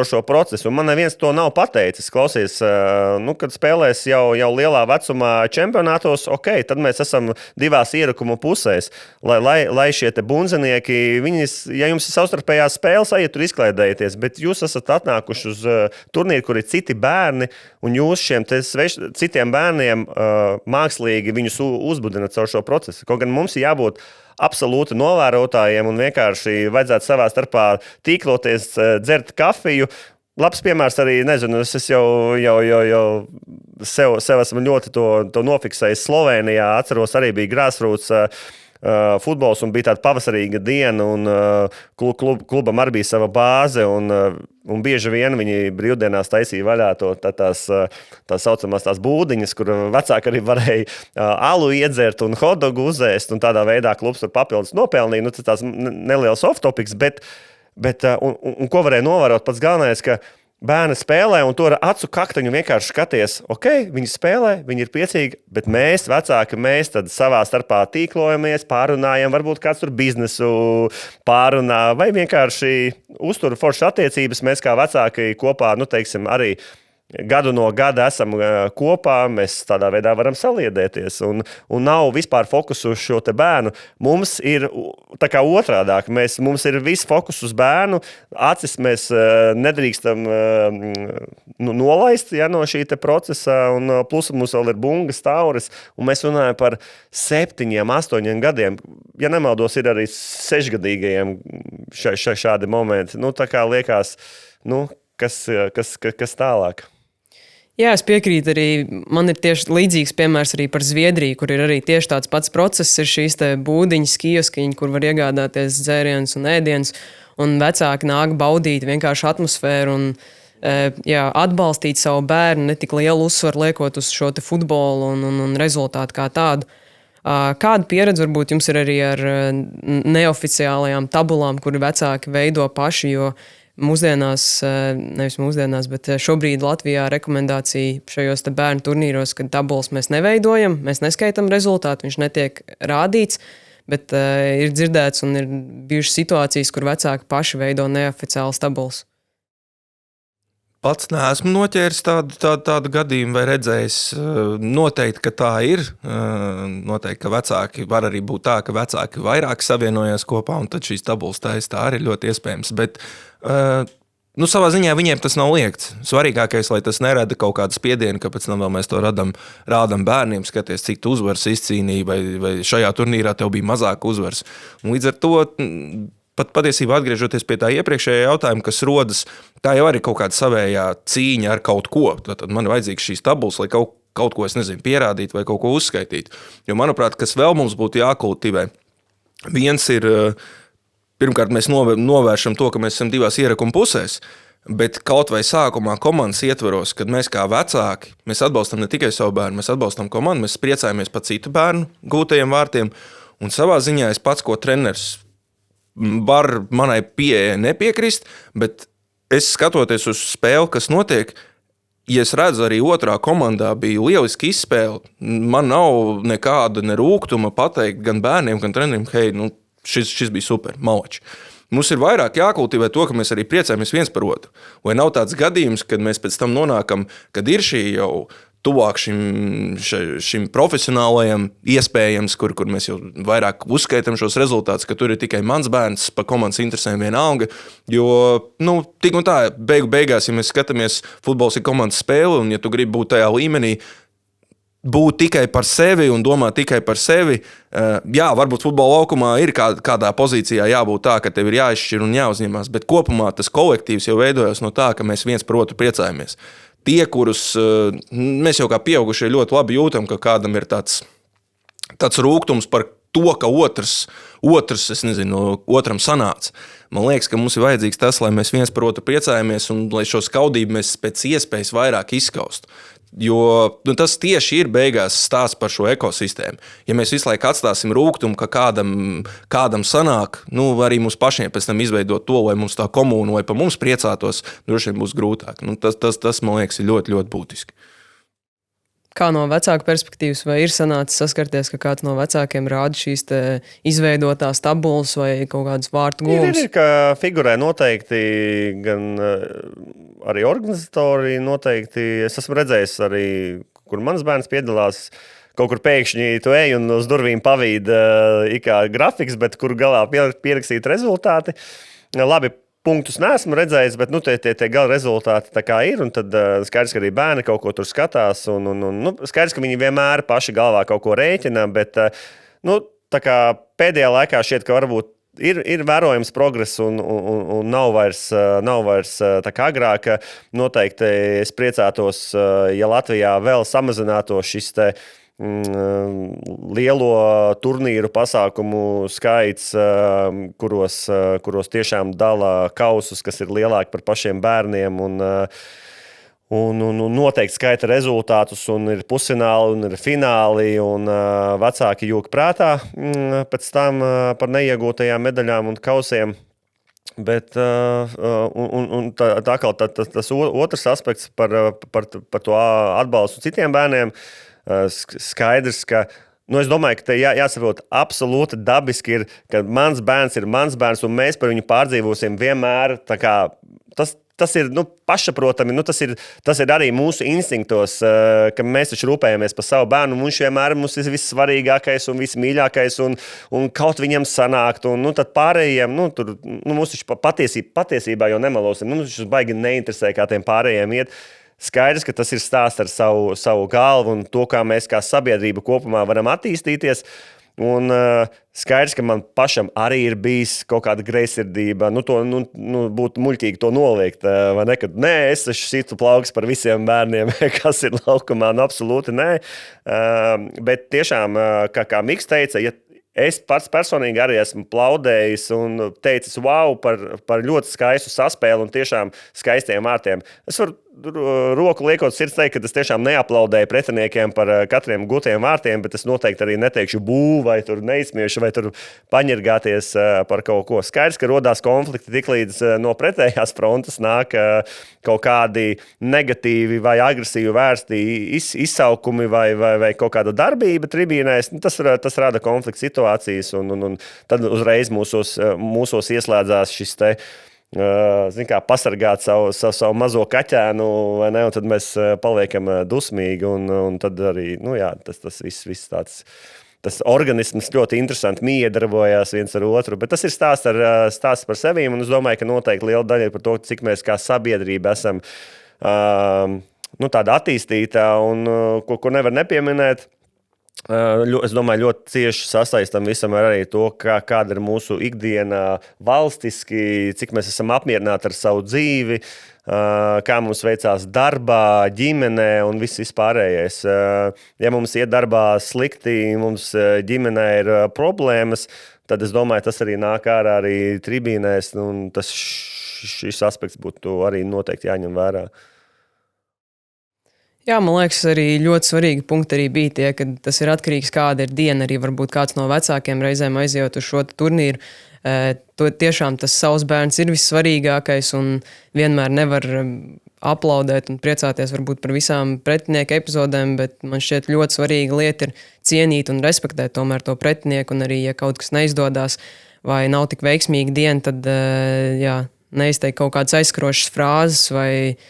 S3: šo procesu. Un man neviens to nav pateicis. Klausies, kad spēlēs jau lielā vecumā čempionātos, tad mēs esam divās ierakuma pusēs. Lai šie te bunzinieki, ja jums ir savstarpējās spēles, aiet tur izklaidējieties, bet jūs esat atnākuši uz turnīru, kur ir citi bērni, un jūs šiem citiem bērniem mākslīgi viņus uzbudināt caur šo procesu. Kaut gan mums ir jābūt absolūti novērotājiem un vienkārši vajadzētu savā starpā tīkloties, dzert kafiju. Labs piemērs arī, nezinu, es jau sev esmu ļoti to nofiksējis Slovenijā. Atceros, arī bija grassroots futbols un bija tāda pavasarīga diena, un klubam arī bija sava bāze, un bieži vien viņi brīvdienās taisīja vaļā tās saucamās tās būdiņas, kur vecāki arī varēja alu iedzert un hotdogu uzēst, un tādā veidā klubs tur papildus nopelnīja. Tas neliels off-topics, bet ko varēja novērot pats galvenais, ka bērni spēlē, un to ar acu kaktaņu vienkārši skaties. Viņi spēlē, viņi ir priecīgi, bet mēs, vecāki, tad savā starpā tīklojamies, pārunājam, varbūt kāds tur biznesu pārunā, vai vienkārši uztur foršas attiecības. Mēs kā vecāki kopā, teiksim, arī gadu no gada esam kopā, mēs tādā veidā varam saliedēties, un nav vispār fokusu uz šo te bērnu. Mums ir tā kā otrādāk, mums ir viss fokus uz bērnu, acis mēs nedrīkstam nolaist no šī te procesa, un plus mums vēl ir bungas, tauris, un mēs runājam par 7, 8 gadiem. Ja nemaldos, ir arī 6-gadīgajiem šādi momenti. Tā kā liekas, kas tālāk?
S1: Jā, es piekrītu arī. Man ir tieši līdzīgs piemērs arī par Zviedriju, kur ir arī tieši tāds pats process. Ir šīs te būdiņas, kioskiņi, kur var iegādāties dzērienus un ēdienus, un vecāki nāk baudīt vienkārši atmosfēru un atbalstīt savu bērnu, ne tik lielu uzsvaru liekot uz šo te futbolu un rezultātu kā tādu. Kāda pieredze varbūt jums ir arī ar neoficiālajām tabulām, kuri vecāki veido paši, jo nevis mūsdienās, bet šobrīd Latvijā rekomendācija šajos te bērnu turnīros, kad tabulas mēs neveidojam, mēs neskaitam rezultātu, viņš netiek rādīts, bet ir dzirdēts un ir bijušas situācijas, kur vecāki paši veido neoficiālas tabulas.
S2: Pats neesmu noķēris tādu gadījumu vai redzējis. Noteikti, ka tā ir. Noteikti, ka vecāki var arī būt tā, ka vecāki vairāk savienojās kopā un tad šīs tabulas taisa. Tā arī ir ļoti iespējams. Bet savā ziņā viņiem tas nav liegts. Svarīgākais, lai tas nerada kaut kādu spiedienu, ka pēc tam vēl mēs to rādam bērniem, skaties, cik tu uzvaras izcīnīji vai šajā turnīrā tev bija mazāk uzvaras. Un līdz ar to pat patiesībā atgriežoties pie tā iepriekšējā jautājuma, kas rodas, tā jau arī kaut kāda savējā cīņa ar kaut ko. Tad man ir vajadzīgs šīs tabulas, lai kaut ko, es nezinu, pierādītu vai kaut ko uzskaitītu. Jo, manuprāt, kas vēl mums būtu jākultivē, viens ir, pirmkārt, mēs novēršam to, ka mēs esam divās ierakuma pusēs, bet kaut vai sākumā komandas ietvaros, kad mēs kā vecāki, mēs atbalstam ne tikai savu bērnu, mēs atbalstam komandu, mēs priecājamies par citu bērnu gūtajiem vārtiem, un savā ziņā es pats, ko treneris var manai pieejai nepiekrist, bet es skatoties uz spēli, kas notiek, ja es redzu arī otrā komandā bija lieliski izspēle, man nav nekāda nerūgtuma pateikt gan bērniem, gan treneriem, hei, šis bija super, malači. Mums ir vairāk jākultivē to, ka mēs arī priecājamies viens par otru. Vai nav tāds gadījums, kad mēs pēc tam nonākam, kad ir šī jau tuvāk šim profesionālajam iespējams, kur mēs jau vairāk uzskaitam šos rezultātus, ka tur ir tikai mans bērns pa komandas interesēm vienalga, jo, tik un tā, beigās, ja mēs skatāmies, futbols ir komandas spēle, un ja tu gribi būt tajā līmenī, būt tikai par sevi un domāt tikai par sevi, jā, varbūt futbola laukumā ir kādā pozīcijā jābūt tā, ka tev ir jāizšķir un jāuzņemās, bet kopumā tas kolektīvs jau veidojas no tā, ka mēs viens par otru priecājamies. Tie, kurus mēs jau kā pieaugušie ļoti labi jūtam, ka kādam ir tāds rūgtums par to, ka otrs, es nezinu, otram sanāca. Man liekas, ka mums ir vajadzīgs tas, lai mēs viens par otru priecājamies un lai šo skaudību mēs pēc iespējas vairāk izskaustu. Jo tas tieši ir beigās stāsts par šo ekosistēmu. Ja mēs visu laiku atstāsim rūgtumu, ka kādam sanāk, arī mums pašiem pēc tam izveidot to, lai mums tā komūna vai pa mums priecātos, droši vien būs grūtāk. Tas, man liekas, ir ļoti, ļoti būtiski.
S1: Kā no vecāka perspektīvas, vai ir sanācis saskarties, ka kāds no vecākiem rāda šīs izveidotās tabulas vai kaut kādas vārtu gūmas?
S3: Ir, ka figurē noteikti gan arī organizatori noteikti. Es esmu redzējis arī, kur mans bērns piedalās, kaut kur pēkšņi tu ej un uz durvīm pavīd ikā grafiks, bet kur galā pierakstīt rezultāti. Labi, punktus neesmu redzējis, bet tie gala rezultāti tā kā ir, un tad skaidrs, ka arī bērni kaut ko tur skatās, un skaidrs, ka viņi vienmēr paši galvā kaut ko rēķina, bet tā kā pēdējā laikā šķiet, ka varbūt ir vērojams progress un nav vairs tā kā agrāk. Noteikti es priecātos, ja Latvijā vēl samazinātos šis lielo turnīru pasākumu skaits, kuros tiešām dala kausus, kas ir lielāki par pašiem bērniem un noteikti skaita rezultātus, un ir pusfināli, un ir fināli, un vecāki jūg prātā pēc tam par neiegūtajām medaļām un kausiem. Bet tas otrs aspekts par to atbalstu citiem bērniem, skaidrs, ka es domāju, ka te jāsaprot absolūti dabiski ir, ka mans bērns ir mans bērns, un mēs par viņu pārdzīvosim vienmēr. Tas ir pašsaprotami, tas ir arī mūsu instinktos, ka mēs taču rūpējamies par savu bērnu, un viņš vienmēr mums ir vissvarīgākais un vismīļākais, un kaut viņam sanākt, un tad pārējiem, mums taču patiesībā jau nemalosim, mums taču baigi neinteresē, kā tiem pārējiem iet. Skaidrs, ka tas ir stāsts ar savu galvu un to, kā mēs kā sabiedrība kopumā varam attīstīties. Un skaidrs, ka man pašam arī ir bijis kaut kāda greizsirdība, būtu muļķīgi to noliegt, vai ne, kad es situ plauks par visiem bērniem, kas ir laukumā, absolūti nē. Bet tiešām, kā Miks teica, ja es pats personīgi arī esmu plaudējis un teicis wow par ļoti skaistu saspēli un tiešām skaistiem vārtiem. Es varu roku liekot sirds teikt, ka es tiešām neaplaudēju pretiniekiem par katriem gūtiem vārtiem, bet es noteikti arī neteikšu būvu vai tur neizsmiešu vai tur paņirgāties par kaut ko. Skaidrs, ka rodās konflikti tiklīdz no pretējās frontes nāk kaut kādi negatīvi vai agresīvi vērsti izsaukumi vai kaut kāda darbība tribīnēs. Tas rada konflikta situācijas un tad uzreiz mūsos ieslēdzās šis te pasargāt savu mazo kaķēnu, vai ne? Un tad mēs paliekam dusmīgi, un tad arī tas viss tāds. Tas organisms ļoti interesanti miedarbojās viens ar otru, bet tas ir stāsts par sevīm, un es domāju, ka noteikti liela daļa ir par to, cik mēs kā sabiedrība esam tāda attīstītā, un ko nevar nepieminēt. Es domāju, ļoti cieši sasaistam visam ar arī to, kāda ir mūsu ikdiena valstiski, cik mēs esam apmierināti ar savu dzīvi, kā mums veicās darbā, ģimenē un viss pārējais. Ja mums iet darbā slikti, mums ģimenē ir problēmas, tad es domāju, tas arī nāk ārā arī tribīnēs, un šis aspekts būtu arī noteikti jāņem vērā.
S1: Jā, man liekas, arī ļoti svarīgi punkti arī bija tie, ka tas ir atkarīgs, kāda ir diena. Arī varbūt kāds no vecākiem reizēm aizjūt uz šo turnīru. Tiešām tas savs bērns ir vissvarīgākais un vienmēr nevar aplaudēt un priecāties varbūt par visām pretinieku epizodēm, bet man šķiet ļoti svarīga lieta ir cienīt un respektēt tomēr to pretinieku, un arī, ja kaut kas neizdodas vai nav tik veiksmīga diena, tad neizteikt kaut kādas aizskrošas frāzes vai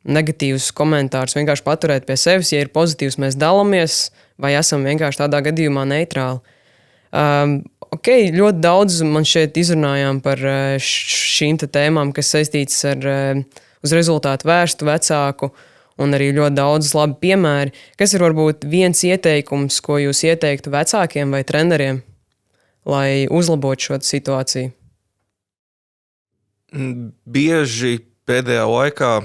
S1: negatīvus komentārus vienkārši paturēt pie sevis. Ja ir pozitīvs, mēs dalāmies, vai esam vienkārši tādā gadījumā neitrāli. Ļoti daudz man šeit izrunājām par šīm tēmām, kas saistītas ar uz rezultātu vērstu vecāku, un arī ļoti daudz labi piemēri. Kas ir varbūt viens ieteikums, ko jūs ieteiktu vecākiem vai treneriem, lai uzlabotu šo situāciju?
S2: Bieži pēdējā laikā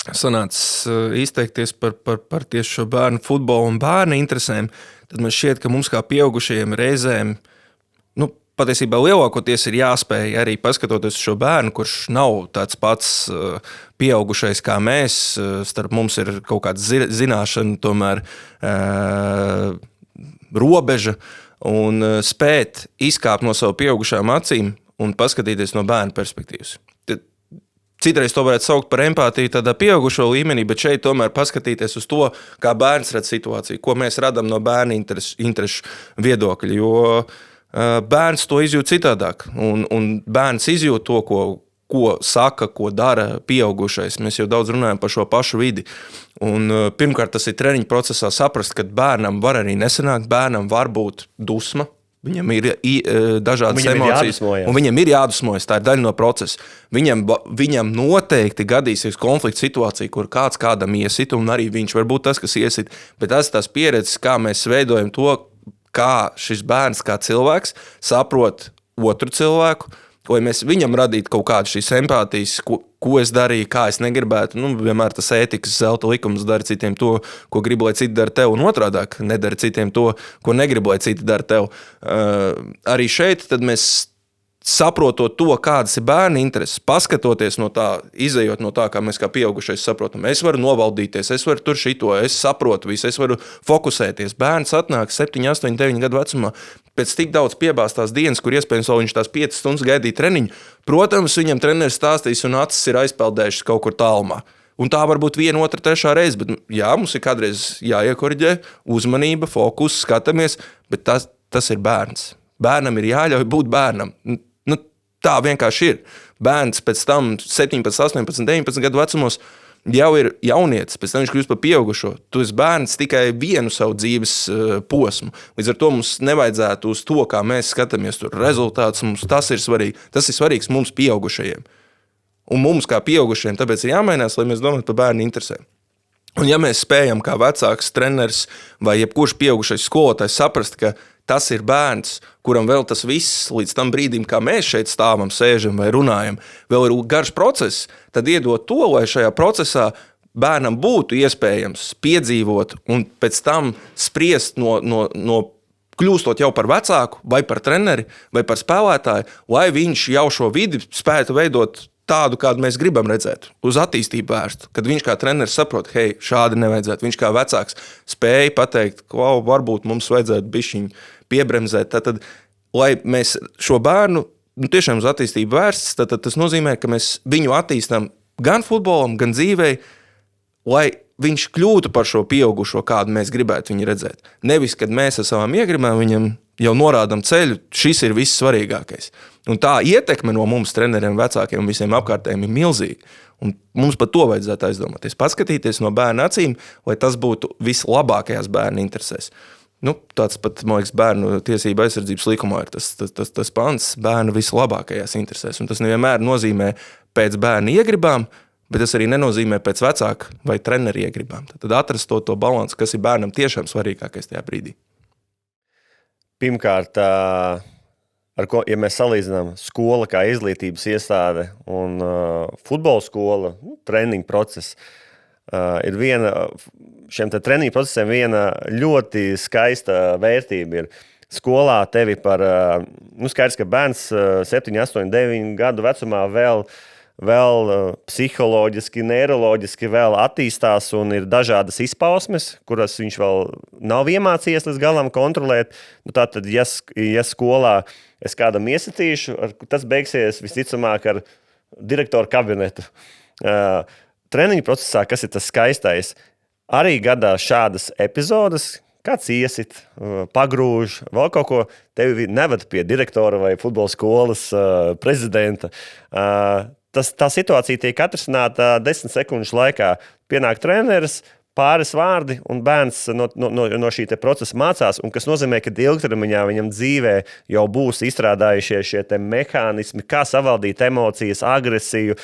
S2: sanāca izteikties par tieši šo bērnu futbolu un bērnu interesēm, tad man šķiet, ka mums kā pieaugušajiem reizēm, patiesībā lielākoties ir jāspēj arī paskatoties šo bērnu, kurš nav tāds pats pieaugušais kā mēs, starp mums ir kaut kāda zināšana, tomēr robeža, un spēt izkāpt no savu pieaugušām acīm un paskatīties no bērna perspektīvas. Citreiz to varētu saukt par empātiju tādā pieaugušo līmenī, bet šeit tomēr paskatīties uz to, kā bērns redz situāciju, ko mēs radām no bērna interešu viedokļa, jo bērns to izjūt citādāk, un bērns izjūt to, ko saka, ko dara pieaugušais. Mēs jau daudz runājam par šo pašu vidi. Un pirmkārt, tas ir treniņu procesā saprast, ka bērnam var arī nesanākt, bērnam var būt dusma, viņam ir dažādas emocijas, un viņam ir jādusmojas, tā ir daļa no procesa. Viņam noteikti gadīsies konflikta situācija, kur kāds kādam iesit, un arī viņš var būt tas, kas iesit, bet tas ir tās pieredzes, kā mēs veidojam to, kā šis bērns, kā cilvēks, saprot otru cilvēku, lai mēs viņam radītu kaut kādu šīs empātijas, ko es darīju, kā es negribētu. Vienmēr tas ētikas zelta likums dara citiem to, ko gribu, lai citi dara tev, un otrādāk nedara citiem to, ko negribu, lai citi dara tev. Arī šeit tad mēs saprotot to, kādas ir bērni intereses, paskatoties no tā, izejot no tā, kā mēs kā pieaugušais saprotam. Es varu novaldīties, es varu tur šito, es saprotu visu, es varu fokusēties. Bērns atnāk 7, 8, 9 gadu vecumā, pēc tik daudz piebāstās dienas, kur iespējams vēl viņš tās 5 stundas gaidīja treniņu. Protams, viņam treneris stāstīs un acis ir aizpeldējušas kaut kur tālumā. Un tā var būt 1, 2, 3 reize, bet mums ir kādreiz jāiekoriģē, uzmanība, fokus, skatāmies, bet tas ir bērns. Bērnam ir jāļauj būt bērnam. Tā vienkārši ir. Bērns pēc tam 17, 18, 19 gadu vecumos jau ir jaunietis, pēc tam viņš kļūst par pieaugušo. Tu esi bērns tikai vienu savu dzīves posmu. Līdz ar to mums nevajadzētu uz to, kā mēs skatāmies tur rezultātus, mums tas ir svarīgi. Tas ir svarīgs mums pieaugušajiem. Un mums kā pieaugušajiem tāpēc ir jāmainās, lai mēs domātu par bērnu interesēm. Un ja mēs spējam kā vecāks treneris vai jebkurš pieaugušais skolotājs saprast, ka tas ir bērns, kuram vēl tas viss līdz tam brīdim, kā mēs šeit stāvam, sēžam vai runājam, vēl ir garš process, tad iedot to, lai šajā procesā bērnam būtu iespējams piedzīvot un pēc tam spriest no kļūstot jau par vecāku vai par treneri vai par spēlētāju, lai viņš jau šo vidi spētu veidot tādu, kādu mēs gribam redzēt, uz attīstību vērstu, kad viņš kā treneris saprot, hei, šādi nevajadzētu. Viņš kā vecāks spēja pateikt, ka varbūt mums vajadzētu bišķiņ piebremzēt. Tad, lai mēs šo bērnu tiešām uz attīstību vērsts, tad tas nozīmē, ka mēs viņu attīstam gan futbolam, gan dzīvei, lai viņš kļūtu par šo pieaugušo, kādu mēs gribētu viņu redzēt. Nevis, kad mēs ar savām iegribām viņam jau norādam ceļu, šis ir viss svarīgākais. Un tā ietekme no mums, treneriem, vecākiem un visiem apkārtējiem ir milzīga. Un mums par to vajadzētu aizdomāties. Paskatīties no bērna acīm, lai tas būtu vislabākajās bērna interesēs. Tāds pat, man liekas, bērnu tiesība aizsardzības likumā ir tas pants bērna vislabākajās interesēs. Un tas nevienmēr nozīmē pēc bērna iegribām, bet tas arī nenozīmē pēc vecāka vai trenera iegribām. Tad atrast to balansu, kas ir bērnam tiešām svarīgākais tajā brīdī.
S3: Pirmkārt, ja mēs salīdzinām skola kā izglītības iestāde un futbola skola, treniņu process, ir šiem treniņu procesiem viena ļoti skaista vērtība ir. Skolā tevi skaidrs, ka bērns 7, 8, 9 gadu vecumā vēl psiholoģiski, neiroloģiski vēl attīstās un ir dažādas izpausmes, kuras viņš vēl nav iemācījies līdz galam kontrolēt. Tātad, ja skolā es kādam iesatīšu, tas beigsies visticamāk ar direktoru kabinetu. Treniņu procesā, kas ir tas skaistais, arī gadās šādas epizodes, kāds iesit, pagrūž, vēl kaut ko, tevi neved pie direktora vai futbola skolas prezidenta. Tā situācija tiek atrisināta 10 sekundžu laikā. Pienāk treneris, pāris vārdi, un bērns no šī procesa mācās, un kas nozīmē, ka ilgtermiņā viņam dzīvē jau būs izstrādājušies šie mehānismi, kā savaldīt emocijas, agresiju,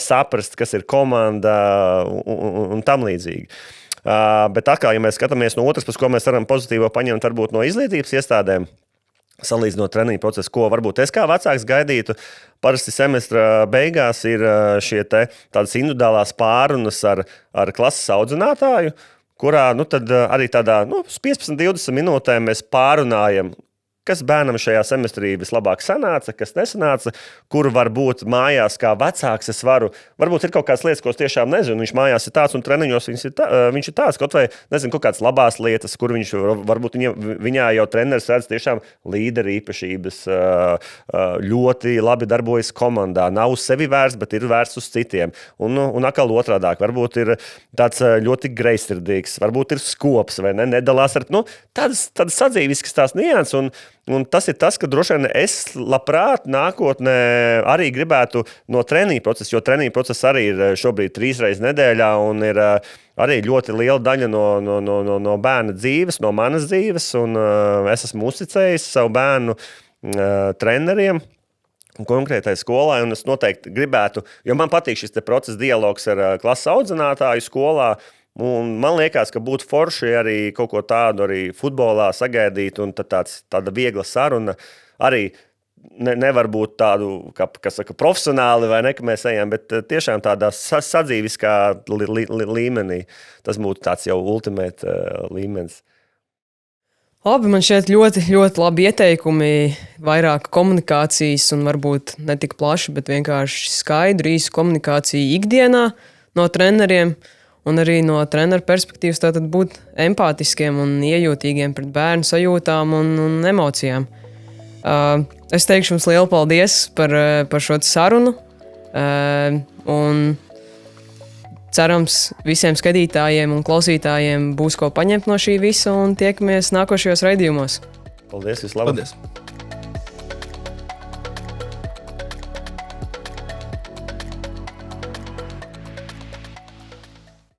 S3: saprast, kas ir komanda un tam līdzīgi. Bet atkal, ja mēs skatāmies no otras puses, ko mēs varam pozitīvo paņemt varbūt no izglītības iestādēm, salīdzinot treniņu procesu, ko varbūt es kā vecāks gaidītu. Parasti semestra beigās ir tādas individuālās pārunas ar klases audzinātāju, kurā tad arī tādā 15-20 minūtēm mēs pārunājam, kas bērnam šajā semestrī vislabāk sanāca, kas nesanāca, kur varbūt mājās kā vecāks es varu. Varbūt ir kaut kādas lietas, ko es tiešām nezinu. Viņš mājās ir tāds un treniņos viņš ir tāds, kaut vai nezinu, kaut kādas labās lietas, kur viņš varbūt viņā jau treneris redz tiešām līderi īpašības, ļoti labi darbojas komandā, nav uz sevi vērsts, bet ir vērsts uz citiem. Un atkal otrādāk, varbūt ir tāds ļoti greizsirdīgs, varbūt ir skops vai nedalās ar tādas sadzīviskas tās nianses. Un tas ir tas, ka droši vien es labprāt nākotnē arī gribētu no treniņu procesa, jo treniņu process arī ir šobrīd 3 reizes nedēļā un ir arī ļoti liela daļa no bērna dzīves, no manas dzīves, un es esmu uzticējis savu bērnu treneriem un konkrētai skolai, un es noteikti gribētu, jo man patīk šis process dialogs ar klases audzinātāju skolā. Un man liekas, ka būtu forši arī kaut ko tādu arī futbolā sagaidīt, un tāda viegla saruna arī nevar būt tādu, kas saka, profesionāli vai ne, ka mēs ejam, bet tiešām tādā sadzīviskā līmenī. Tas būtu tāds jau ultimate līmenis.
S1: Labi, man šeit ļoti, ļoti labi ieteikumi, vairāk komunikācijas un varbūt ne tik plaši, bet vienkārši skaidru, īsu komunikāciju ikdienā no treneriem. Un arī no treneru perspektīvas tātad būt empātiskiem un iejūtīgiem pret bērnu sajūtām un emocijām. Es teikšu jums lielu paldies par šo sarunu. Un cerams, visiem skatītājiem un klausītājiem būs ko paņemt no šī visa un tiekamies nākošajos raidījumos.
S3: Paldies, vislabāk!
S2: Paldies!